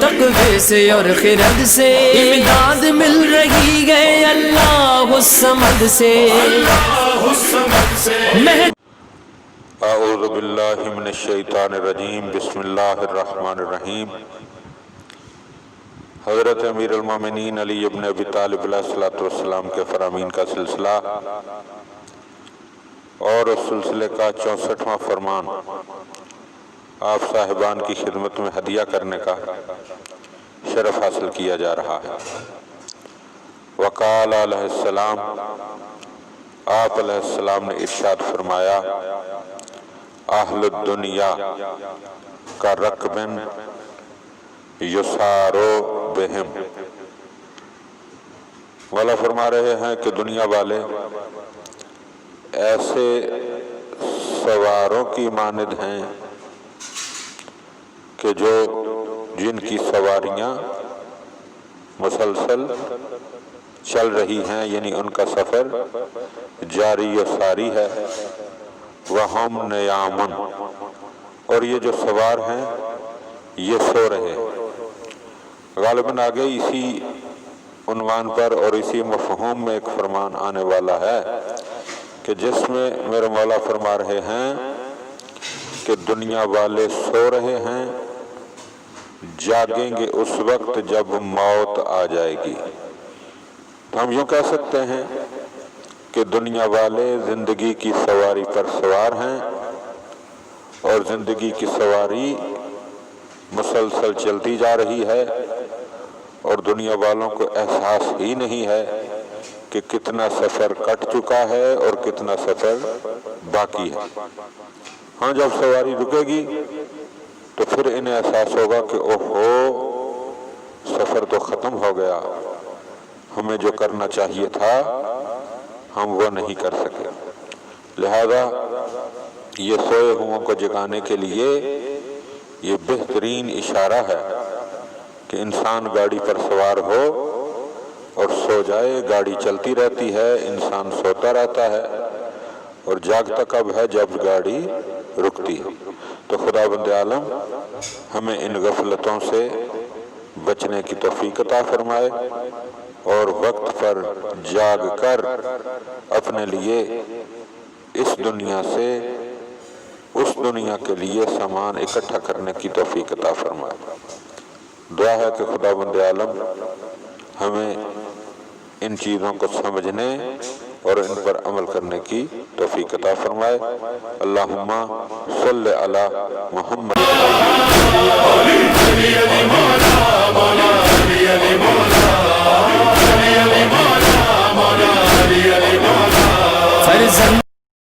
تقوی سے اور خرد سے امداد مل رہی ہے اللہ الصمد سے۔ اعوذ باللہ من الشیطان الرجیم، بسم اللہ الرحمن الرحیم۔ حضرت امیر المومنین علی ابن ابی طالب علیہ الصلوۃ والسلام کے فرامین کا سلسلہ اور اس سلسلے کا 64واں فرمان آپ صاحبان کی خدمت میں ہدیہ کرنے کا شرف حاصل کیا جا رہا ہے۔ وقال علیہ السلام، آپ علیہ السلام نے ارشاد فرمایا، اہل الدنیا کا رکبن یسارو بہم۔ مولا فرما رہے ہیں کہ دنیا والے ایسے سواروں کی مانند ہیں کہ جن کی سواریاں مسلسل چل رہی ہیں، یعنی ان کا سفر جاری و ساری ہے۔ وَهُمْ نِيَامٌ، اور یہ جو سوار ہیں یہ سو رہے ہیں۔ غالباً آگے اسی عنوان پر اور اسی مفہوم میں ایک فرمان آنے والا ہے کہ جس میں میرے مولا فرما رہے ہیں کہ دنیا والے سو رہے ہیں، جاگیں گے اس وقت جب موت آ جائے گی۔ تو ہم یوں کہہ سکتے ہیں کہ دنیا والے زندگی کی سواری پر سوار ہیں اور زندگی کی سواری مسلسل چلتی جا رہی ہے، اور دنیا والوں کو احساس ہی نہیں ہے کہ کتنا سفر کٹ چکا ہے اور کتنا سفر باقی ہے۔ ہاں، جب سواری رکے گی تو پھر انہیں احساس ہوگا کہ اوہو، سفر تو ختم ہو گیا، ہمیں جو کرنا چاہیے تھا ہم وہ نہیں کر سکے۔ لہذا یہ سوئے ہوں کو جگانے کے لیے یہ بہترین اشارہ ہے کہ انسان گاڑی پر سوار ہو اور سو جائے۔ گاڑی چلتی رہتی ہے، انسان سوتا رہتا ہے، اور جاگتا کب ہے؟ جب گاڑی رکتی ہے۔ تو خداوند عالم ہمیں ان غفلتوں سے بچنے کی توفیق عطا فرمائے اور وقت پر جاگ کر اپنے لیے اس دنیا سے اس دنیا کے لیے سامان اکٹھا کرنے کی توفیق عطا فرمائے۔ دعا ہے کہ خداوند عالم ہمیں ان چیزوں کو سمجھنے اور ان پر عمل کرنے کی توفیق عطا فرمائے۔ اللہم صلی علی محمد۔